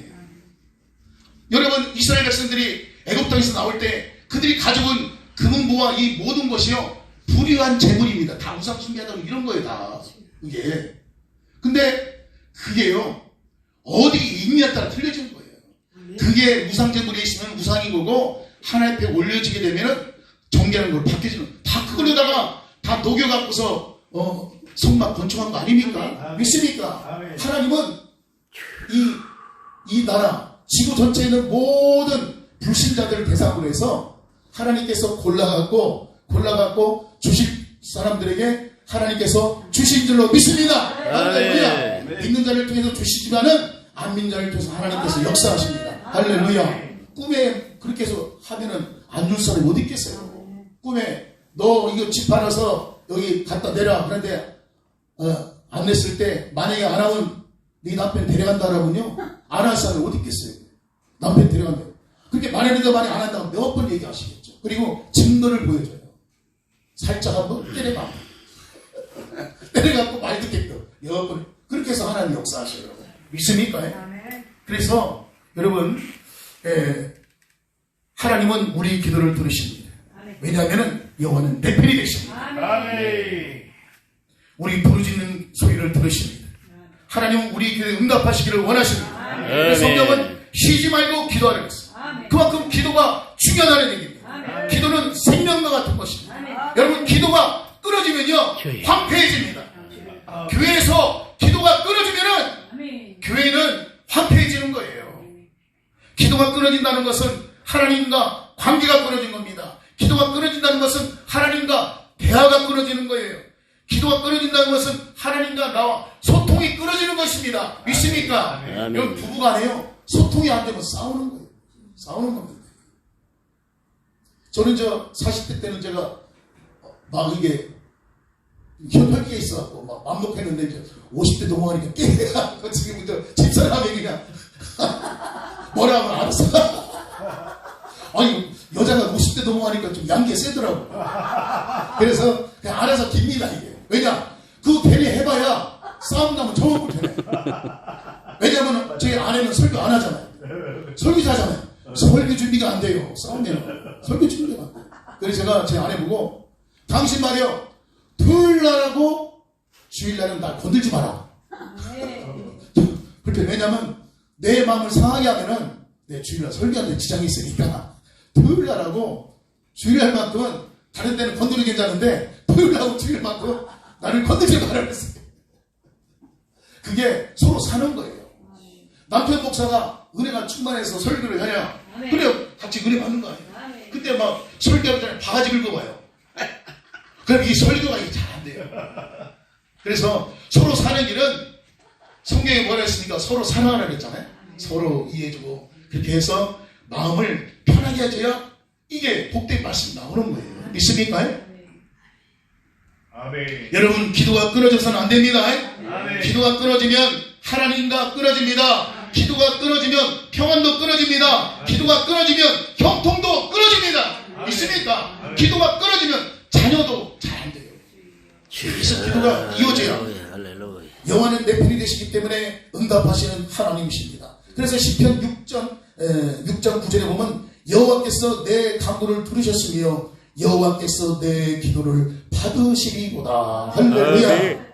여러분 이스라엘 백성들이 애굽 땅에서 나올 때 그들이 가져온 금은보와 이 모든 것이요 불의한 재물입니다. 다 우상 숭배하다 이런 거예요. 다 이게 근데 그게요 어디 있느냐에 따라 틀려지는 거예요. 그게 우상 재물에 있으면 우상인 거고 하나님 앞에 올려지게 되면은 정결한 걸 바뀌어지는 다 그걸로다가 다 녹여갖고서 성막 건축한 거 아닙니까? 믿습니까? 하나님은 이 나라 지구 전체에 있는 모든 불신자들을 대상으로 해서 하나님께서 골라갖고 주실 사람들에게 하나님께서 주신 줄로 믿습니다. 할렐루야. 믿는 자를 통해서 주시지만은 안 믿는 자를 통해서 하나님께서 역사하십니다. 할렐루야. 꿈에 그렇게 해서 하면은 안 줄 사람이 어디 있겠어요? 꿈에 너 이거 집 팔아서 여기 갖다 내라. 그런데 안 냈을 때 만약에 안 하면 네 남편 데려간다 하라면요 안 할 사람이 어디 있겠어요? 남편 데려간다. 그렇게 말해도 많이 안 한다고 몇 번 얘기하시겠죠. 그리고 증거를 보여줘요. 살짝 한번 때려봐. 때려갖고 말 듣게끔 몇 번. 그렇게 해서 하나님 역사하셔요. 여러분. 믿습니까? 그래서 여러분 하나님은 우리 기도를 들으십니다. 왜냐하면 여호와는 내 편이 되십니다. 우리 부르짖는 소리를 들으십니다. 하나님은 우리 기도에 응답하시기를 원하십니다. 그래서 성경은 쉬지 말고 기도하라고 했어요. 그만큼 기도가 중요하다는 얘기입니다. 기도는 생명과 같은 것입니다. 여러분 기도가 끊어지면요 황폐해집니다. 교회에서 기도가 끊어지면은 교회는 황폐해지는 거예요. 기도가 끊어진다는 것은 하나님과 관계가 끊어진 겁니다. 기도가 끊어진다는 것은 하나님과 대화가 끊어지는 거예요. 기도가 끊어진다는 것은 하나님과 나와 소통이 끊어지는 것입니다. 믿습니까? 여러분 부부간에요. 소통이 안 되면 싸우는 거예요. 싸우는 겁니다. 저는 40대 때는 제가 막 이게 혈혈기에 있어갖고 막 맘 놓겠는데 이제 50대 넘어가니까 깨해갖고 지금 집사람이 그냥 뭐라 하면 알았어. 아니 여자가 50대 넘어가니까 좀 양기가 세더라고. 그래서 그냥 알아서 깁니다 이게. 왜냐? 그거 괜히 해봐야 싸움 나면 저먹을 테네. 왜냐면 제 아내는 설교 안 하잖아요. 설교자잖아요. 설교 준비가 안 돼요. 싸우면 설교 준비가 안 돼요. 그래서 제가 제 아내 보고 당신 말이요 토요일날하고 주일날은 날 건들지 마라. 그렇게 왜냐면 내 마음을 상하게 하면은 내 주일날 설교하는데 지장이 있으니까 토요일날하고 주일날만큼은 다른 때는 건드리기 괜찮은데 토요일하고 주일만큼 나를 건들지 말라 그랬어요. 그게 서로 사는 거예요. 남편 목사가 은혜가 충만해서 설교를 하냐 그래 같이 은혜 받는 거 아니에요. 근데 막 설교하기 전에 바가지 긁어봐요. 그럼 이 설교가 잘 안 돼요. 그래서 서로 사는 길은 성경에 뭐라 했습니까? 서로 사랑하라 그랬잖아요. 서로 이해해주고 그렇게 해서 마음을 편하게 해줘야 이게 복된 말씀이 나오는 거예요. 믿습니까? 아멘. 여러분 기도가 끊어져서는 안 됩니다. 아멘. 기도가 끊어지면 하나님과 끊어집니다. 기도가 끊어지면 평안도 끊어집니다. 기도가 끊어지면 형통도 끊어집니다. 믿습니까? 기도가 끊어지면 자녀도 잘 안 돼요. 그래서 기도가 이어져야 여호와는 내 편이 되시기 때문에 응답하시는 하나님이십니다. 그래서 시편 6장 9절에 보면 여호와께서 내 간구를 들으셨으며 여호와께서 내 기도를 받으시리로다. 할렐루야.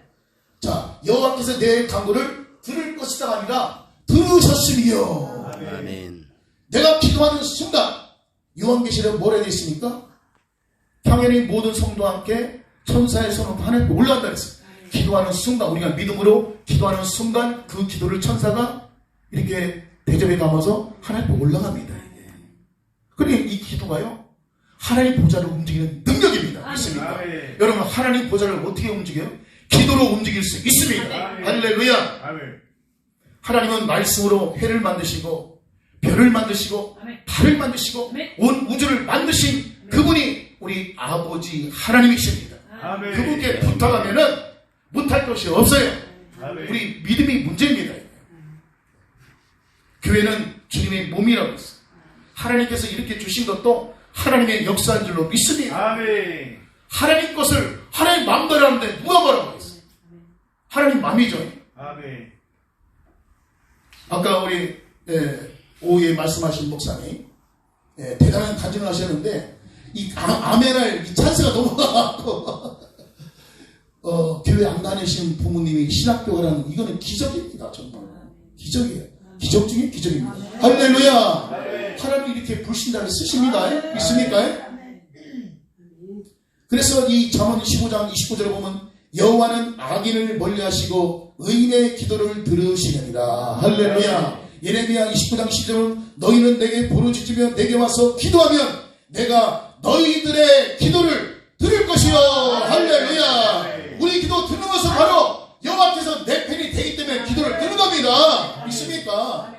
자, 여호와께서 내 간구를 들을 것이다 아니라 들으셨으며. 아멘. 내가 기도하는 순간 요한계시록에 뭐라 되어 있습니까? 당연히 모든 성도와 함께 천사의 손으로 하늘에 올라간다 그랬어요. 기도하는 순간 우리가 믿음으로 기도하는 순간 그 기도를 천사가 이렇게 대접에 담아서 하늘에 올라갑니다. 그러니 이 기도가요 하나님 보좌를 움직이는 능력입니다. 믿습니까? 여러분 하나님 보좌를 어떻게 움직여요? 기도로 움직일 수 있습니다. 할렐루야. 하나님은 말씀으로 해를 만드시고 별을 만드시고 달을 만드시고 온 우주를 만드신 그분이 우리 아버지 하나님이십니다. 그분께 부탁하면은 못할 것이 없어요. 우리 믿음이 문제입니다. 교회는 주님의 몸이라고 했어요. 하나님께서 이렇게 주신 것도 하나님의 역사인 줄로 믿습니다. 아멘. 하나님 것을 하나님 마음대로 하는데 누가 뭐라고 했어요? 하나님 마음이죠. 아멘. 아까 우리 오후에 말씀하신 목사님 대단한 간증을 하셨는데 이 아멘할 이 찬스가 넘어가고 교회 안 다니신 부모님이 신학교 가라는 이거는 기적입니다. 정말 기적이에요. 기적 중에 기적입니다. 할렐루야. 하나님이 이렇게 불신자를 쓰십니다. 믿습니까? 그래서 이 잠언 15장 29절에 보면 여호와는 악인을 멀리하시고 의인의 기도를 들으시느니라. 할렐루야. 예레미야 29장 10절은 너희는 내게 부르짖으며 내게 와서 기도하면 내가 너희들의 기도를 들을 것이요. 할렐루야. 우리 기도 듣는 것은 바로 여호와께서 내 편이 되기 때문에 기도를 듣는 겁니다. 믿습니까?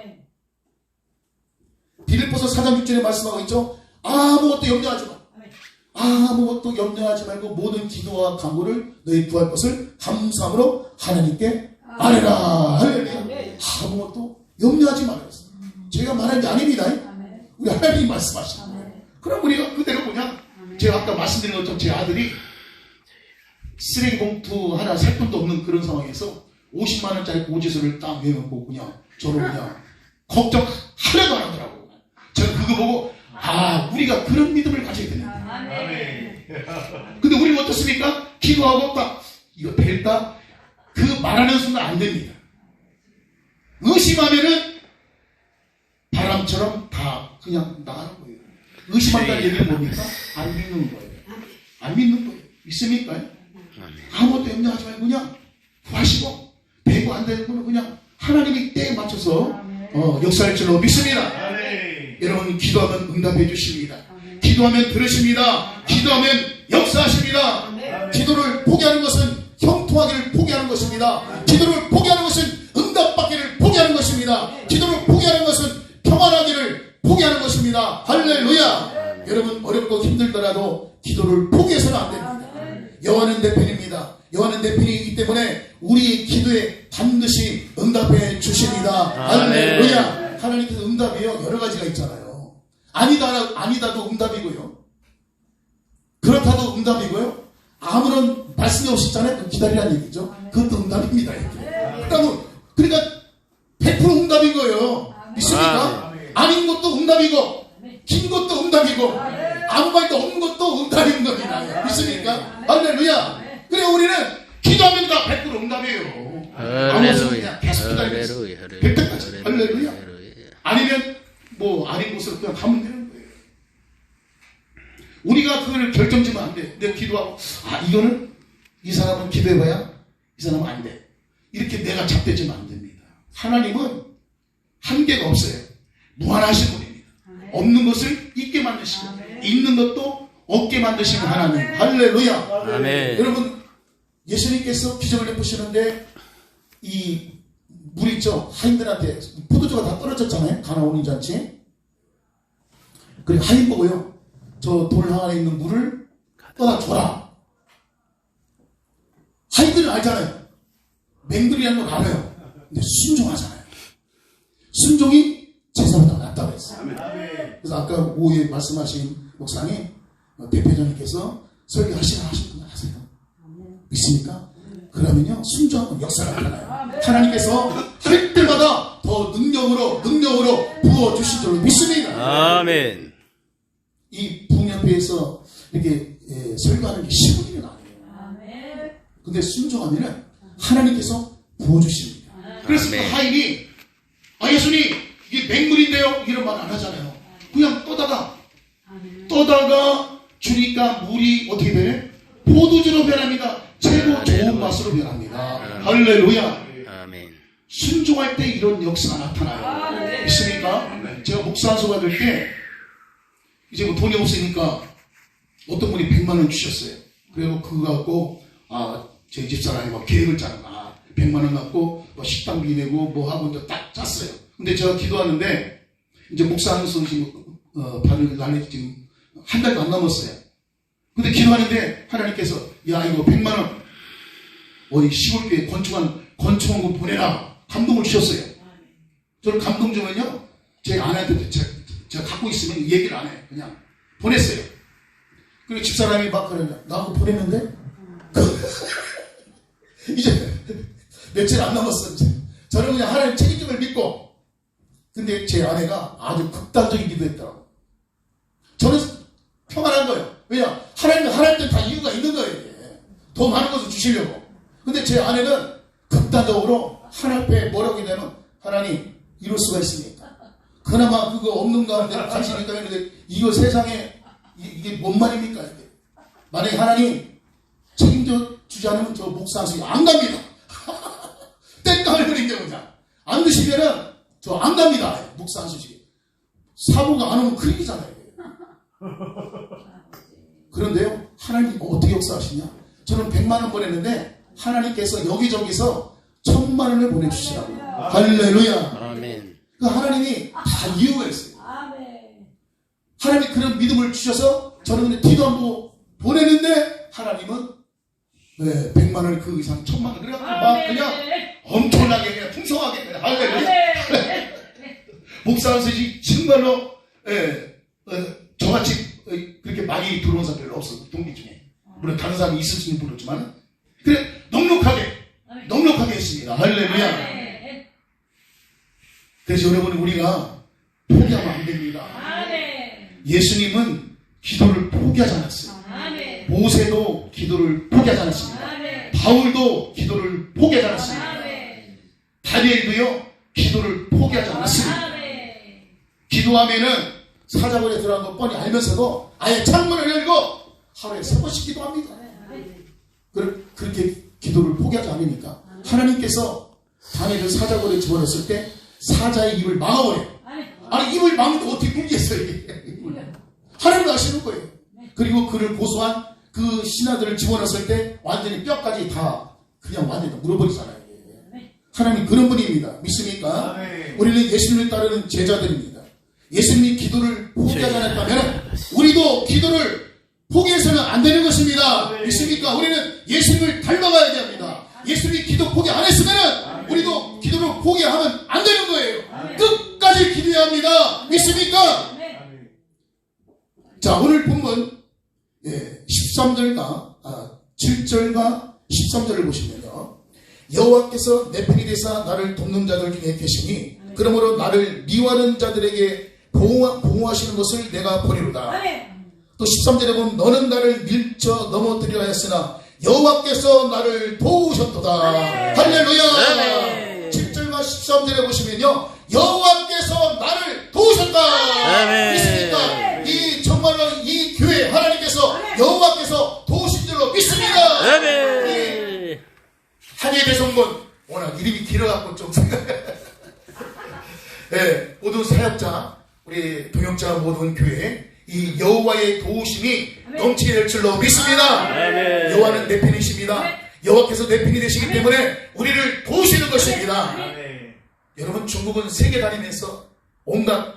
빌립보서 4장 6절에 말씀하고 있죠. 아무것도 염려하지 마. 아무것도 염려하지 말고 모든 기도와 간구를 너희 구할 것을 감사함으로 하나님께 아뢰라. 할렐루야. 아무것도 염려하지 말아요. 제가 말한 게 아닙니다. 우리 하나님이 말씀하시는 거예요. 그럼 우리가 그대로 그냥 제가 아까 말씀드린 것처럼 제 아들이 쓰레기 봉투 하나 살 돈도 없는 그런 상황에서 50만 원짜리 고지서를 딱 내놓고 그냥 저를 그냥 걱정 하나도 안 하더라고요. 제가 그거 보고 우리가 그런 믿음을 가져야 되는데. 근데 우리는 어떻습니까? 기도하고 딱 이거 될까? 그 말하는 순간 안 됩니다. 의심하면은 바람처럼 다 그냥 나가는 거예요. 의심한다는 얘기는 뭡니까? 안 믿는 거예요. 안 믿는 거예요. 믿습니까? 아무것도 염려하지 말고 그냥 구하시고, 되고 안 되는 거는 그냥 하나님이 때에 맞춰서 역사할 줄로 믿습니다. 여러분, 기도하면 응답해 주십니다. 기도하면 들으십니다. 기도하면 역사하십니다. 기도를 포기하는 것은 형통하기를 포기하는 것입니다. 기도를 포기하는 것은 응답받기를 포기하는 것입니다. 기도를 포기하는 것은 평안하기를 포기하는 것입니다. 할렐루야. 여러분, 어렵고 힘들더라도 기도를 포기해서는 안 됩니다. 여호와는 내 편입니다. 여호와는 내 편이기 때문에 우리의 기도에 반드시 응답해 주십니다. 할렐루야. 하나님께서 응답이요 여러 가지가 있잖아요. 아니다도 응답이고요, 그렇다도 응답이고요, 아무런 말씀이 없이 있잖아요. 기다리라는 얘기죠. 그것도 응답입니다. 그러니까 100% 응답인 거예요. 믿습니까? 아닌 것도 응답이고, 긴 것도 응답이고, 아무 말도 없는 것도 응답인 겁니다. 믿습니까? 할렐루야. 그래, 우리는 기도하면 다 100% 응답이에요. 아무 없이 그냥 계속 기다리면서 100%까지. 할렐루야. 아니면 아닌 곳으로 그냥 가면 되는 거예요. 우리가 그걸 결정지면 안 돼. 내가 기도하고, 이거는 이 사람은 기도해봐야 이 사람은 안 돼. 이렇게 내가 잡대지면 안 됩니다. 하나님은 한계가 없어요. 무한하신 분입니다. 없는 것을 있게 만드시고, 있는 것도 없게 만드시는 하나님. 할렐루야. 아멘. 여러분, 예수님께서 기적을 베푸시는데 이 물 있죠? 하인들한테 포도주가 다 떨어졌잖아요. 가나온 잔치. 그리고 하인 보고요, 저 돌 항아리에 있는 물을 떠다 줘라. 하인들은 알잖아요. 맹들이라는 걸 알아요. 근데 순종하잖아요. 순종이 제사보다 낫다고 했어요. 그래서 아까 오후에 말씀하신 목사님, 대표자님께서 설교하시나 하세요. 믿습니까? 그러면요, 순종하면 역사가 나타나요. 하나님께서 할 때마다 더 능력으로 부어주실 줄로 믿습니다. 아멘. 이 북녘에서 이렇게 설교하는 게 쉬운 일은 아니에요. 근데 순종하면은 하나님께서 부어주십니다. 그래서 그 하인이, 예수님, 이게 맹물인데요? 이런 말 안 하잖아요. 그냥 떠다가 주니까 물이 어떻게 되네? 포도주로 변합니다. 최고 좋은 맛으로 변합니다. 할렐루야. 아멘. 순종할 때 이런 역사가 나타나요. 믿습니까? 제가 목사 안수 받을 때 이제 돈이 없으니까 어떤 분이 100만 원 주셨어요. 그리고 그거 갖고 저희 집사람이 계획을 짜는 100만 원 갖고 식당비 내고 하고 이제 딱 짰어요. 근데 제가 기도하는데 이제 목사 안수 받을 날이 지금 한 달도 안 남았어요. 근데 기도하는데 하나님께서 이거 100만 원 어디 시골교회 건축원금 보내라 감동을 주셨어요. 저를 감동 주면요, 제 아내한테 제가 갖고 있으면 얘기를 안 해. 그냥 보냈어요. 그리고 집사람이 막 그러냐, 나하고 보냈는데 이제 며칠 안 남았어. 저는 그냥 하나님 책임을 믿고, 근데 제 아내가 아주 극단적인 기도했더라고. 저는 평안한 거예요. 왜냐? 하나님은 하나님 때 다 이유가 있는 거예요. 이게. 더 많은 것을 주시려고. 근데 제 아내는 극단적으로 하나님 앞에 뭐라고 했냐면, 하나님, 이럴 수가 있습니까? 그나마 그거 없는 가운데 관심이 있다 했는데, 이거 세상에 이게 뭔 말입니까? 이게. 만약에 하나님 책임져 주지 않으면 저 목사 안수기 안 갑니다. 땡깡을 부린 경우냐. 안 드시면은 저 안 갑니다. 목사 안수기. 사모가 안 오면 큰일이잖아요. 그런데요, 하나님 어떻게 역사하시냐? 저는 100만 원 보냈는데 하나님께서 여기저기서 1000만 원을 보내주시라고요. 할렐루야. 아멘. 그 하나님이 다 이유가 있어요. 하나님이 그런 믿음을 주셔서 저는 근데 뒤도 안 보고 보내는데 하나님은 100만 원 그 이상 1000만 원 그래갖고 막 그냥 엄청나게 그냥 풍성하게 그냥 할렐루야. 목사 선생님이 정말로 저같이 그렇게 많이 들어온 사람 별로 없어. 동기 중에. 물론 다른 사람이 있을지는 모르지만 그래 넉넉하게 했습니다. 할렐루야. 그래서 여러분, 우리가 포기하면 안 됩니다. 예수님은 기도를 포기하지 않았어요. 모세도 기도를 포기하지 않았습니다. 바울도 기도를 포기하지 않았습니다. 다니엘도요, 기도를 포기하지 않았습니다. 기도하면은 사자굴에 들어간 거 뻔히 알면서도 아예 창문을 열고 하루에 3번씩 기도합니다. 그렇게 기도를 포기하지 않으니까 하나님께서 다니엘을 사자굴에 집어넣었을 때 사자의 입을 막아버려요. 아니 입을 막는데 어떻게 굶겠어요 이게. 하나님 아시는 거예요. 그리고 그를 고소한 그 신하들을 집어넣었을 때 완전히 뼈까지 다 그냥 완전히 물어버리잖아요. 하나님 그런 분입니다. 믿습니까? 우리는 예수님을 따르는 제자들입니다. 예수님이 기도를 포기하지 않았다면 우리도 기도를 포기해서는 안 되는 것입니다. 믿습니까? 우리는 예수님을 닮아가야 됩니다. 예수님이 기도 포기 안 했으면 우리도 기도를 포기하면 안 되는 거예요. 끝까지 기도해야 합니다. 믿습니까? 자, 오늘 본문 13절과 7절과 13절을 보시면요. 여호와께서 내 편이 되사 나를 돕는 자들 중에 계시니 그러므로 나를 미워하는 자들에게 보호하시는 것을 내가 보리로다. 또 13절에 보면 너는 나를 밀쳐 넘어뜨리려 했으나 여호와께서 나를 도우셨도다. 할렐루야. 7절과 13절에 보시면요. 여호와께서 나를 도우셨다. 믿습니까? 이 정말로 이 교회 하나님께서 여호와께서 도우신 줄로 믿습니다. 한예 대성문 워낙 이름이 길어갖고 좀 모든 사역자 우리 동역자 모든 교회 이 여호와의 도우심이 넘치게 될 줄로 믿습니다. 여호와는 내 편이십니다. 여호와께서 내 편이 되시기 때문에 우리를 도우시는 것입니다. 여러분 중국은 세계 다니면서 온갖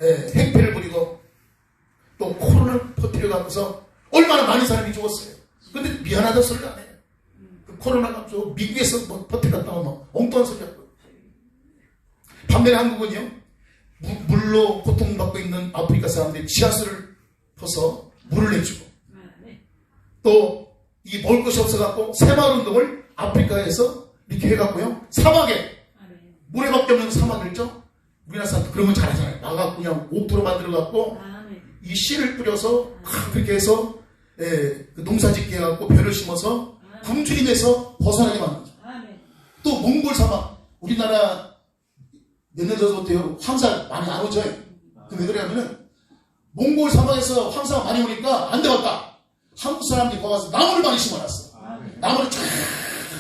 행패를 부리고 또 코로나를 퍼뜨려 갖고서 얼마나 많은 사람이 죽었어요. 근데 미안하다 소리를 안 해요. 그 코로나가 미국에서 뭐 퍼뜨렸다고 뭐 엉뚱한 소리 하고. 반면에 한국은요 물로 고통받고 있는 아프리카 사람들이 지하수를 퍼서 물을 내주고 또 이 먹을 것이 없어갖고 새마을 운동을 아프리카에서 이렇게 해갖고요 사막에 모래밖에 없는 사막을 있죠. 우리나라 사람 그런 건 잘하잖아요. 나가 그냥 옥토로 만들어갖고 이 씨를 뿌려서 그렇게 해서 그 농사짓게 해갖고 벼를 심어서 굶주림에서 벗어나게 만들죠. 또 몽골 사막 우리나라 몇 년 전부터 황사 많이 안 오죠. 그 왜 그러냐면은 몽골 사막에서 황사가 많이 오니까 안 되겠다. 한국 사람들이 거기서 나무를 많이 심어놨어. 나무를 쫙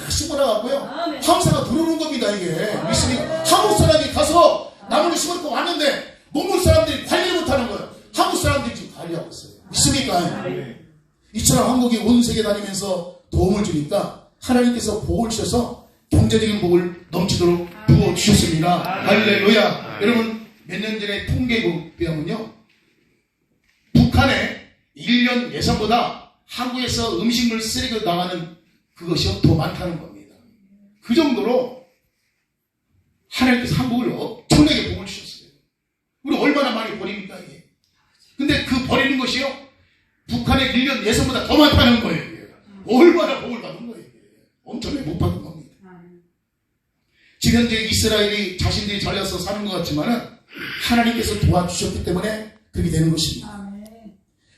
심어놔갖고요. 황사가 들어오는 겁니다 이게. 믿습니까? 한국 사람이 가서 나무를 심어놓고 왔는데 몽골 사람들이 관리를 못하는 거예요. 한국 사람들이 지금 관리하고 있어요. 믿습니까? 이처럼 한국이 온 세계 다니면서 도움을 주니까 하나님께서 복을 주셔서 경제적인 복을 넘치도록 부어주셨습니다. 할렐루야. 여러분 몇 년 전에 통계에 보면요 북한의 1년 예산보다 한국에서 음식물 쓰레기가 나가는 그것이 더 많다는 겁니다. 그 정도로 하나님께서 한국을 엄청나게 복을 주셨어요. 우리 얼마나 많이 버립니까 이게. 근데 그 버리는 것이요 북한의 1년 예산보다 더 많다는 거예요. 얼마나 복을 받은 거예요. 엄청나게 못 받은 겁니다. 지금 현재 이스라엘이 자신들이 잘려서 사는 것 같지만은 하나님께서 도와주셨기 때문에 그렇게 되는 것입니다.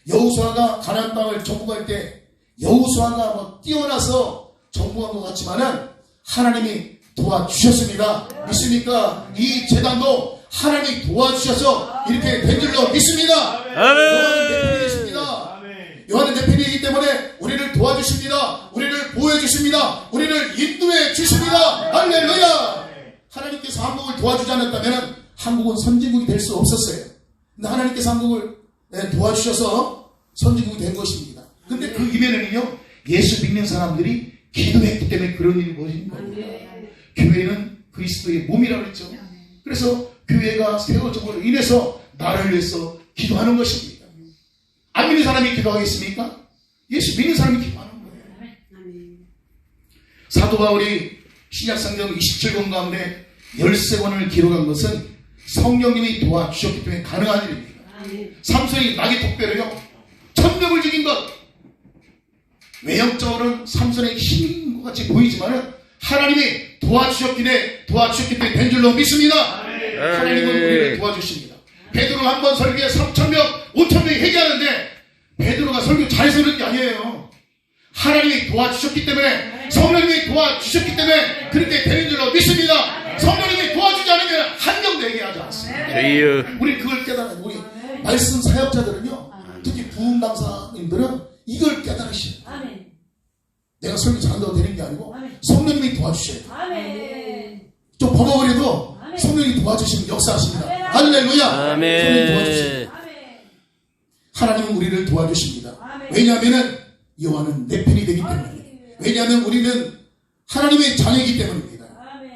여호수아가 가나안 땅을 정복할 때 여호수아가 뭐 뛰어나서 정복한 것 같지만은 하나님이 도와주셨습니다. 믿습니까? 이 재단도 하나님이 도와주셔서 이렇게 된 줄로 믿습니다. 요한은 내 편이십니다. 요한은 내 편이기 때문에 우리를 도와주십니다. 우리를 보호해 주십니다. 우리를 인도해 주십니다. 할렐루야. 하나님께서 한국을 도와주지 않았다면 한국은 선진국이 될 수 없었어요. 근데 하나님께서 한국을 도와주셔서 선진국이 된 것입니다. 근데 그 이면에는요 예수 믿는 사람들이 기도했기 때문에 그런 일이 벌어진 겁니다. 교회는 그리스도의 몸이라고 그랬죠. 그래서 교회가 세워짐으로 인해서 나를 위해서 기도하는 것입니다. 안 믿는 사람이 기도하겠습니까? 예수 믿는 사람이 기도하는 거예요. 사도 바울이 신약성경 27권 가운데 13권을 기록한 것은 성령님이 도와주셨기 때문에 가능한 일입니다. 삼손이 나귀 턱뼈로요 1000명을 죽인 것 외형적으로는 삼손의 힘인 것 같이 보이지만 하나님이 도와주셨기 때문에 된 줄로 믿습니다. 하나님은 우리를 도와주십니다. 베드로가 한번 설교에 3000명 5000명이 회개하는데 베드로가 설교 잘해서 그런 게 아니에요. 하나님이 도와주셨기 때문에 성령님이 도와주셨기 때문에 그렇게 되는 줄로 믿습니다. 성령님이 도와주지 않으면 한 명도 회개하지 않습니다. 우리 그걸 깨달아요. 우리 말씀 사역자들은요 특히 부흥 강사님들은 이걸 깨달으시죠. 내가 설교 잘한다고 되는 게 아니고 성령님이 성령님이 도와주셔야 돼요. 아멘. 좀 버벅거려도 아멘. 성령이 도와주시면 역사하십니다. 아멘. 할렐루야. 성령이 도와주십니다. 아멘. 아멘. 하나님은 우리를 도와주십니다. 아멘. 왜냐하면 여호와는 내 편이 되기 때문에. 왜냐하면 우리는 하나님의 자녀이기 때문입니다. 아멘.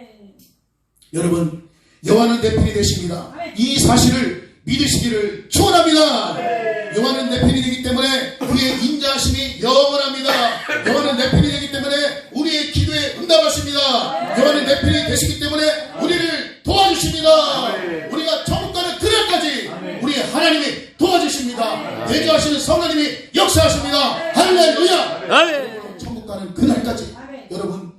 여러분, 여호와는 내 편이 되십니다. 아멘. 이 사실을 믿으시기를 축원합니다. 여호와는 내 편이 되기 때문에 우리의 인자하심이 영원합니다. 여호와는 내 편이 되기 때문에 우리의 기도에 응답하십니다. 여호와는 내 편이 되시기 때문에 우리를 도와주십니다. 우리가 천국 가는 그날까지 우리 하나님이 도와주십니다. 대주하시는 성령님이 역사하십니다. 할렐루야. 아멘. 천국 가는 그날까지 아멘. 여러분,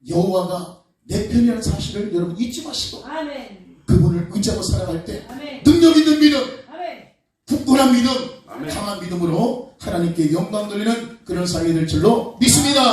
여호와가 내 편이라는 사실을 여러분 잊지 마시고 아멘. 그분을 의지하고 살아갈 때 아멘. 능력 있는 믿음, 아멘. 굳건한 믿음, 강한 믿음으로 하나님께 영광 돌리는 그런 사람이 될 줄로 믿습니다.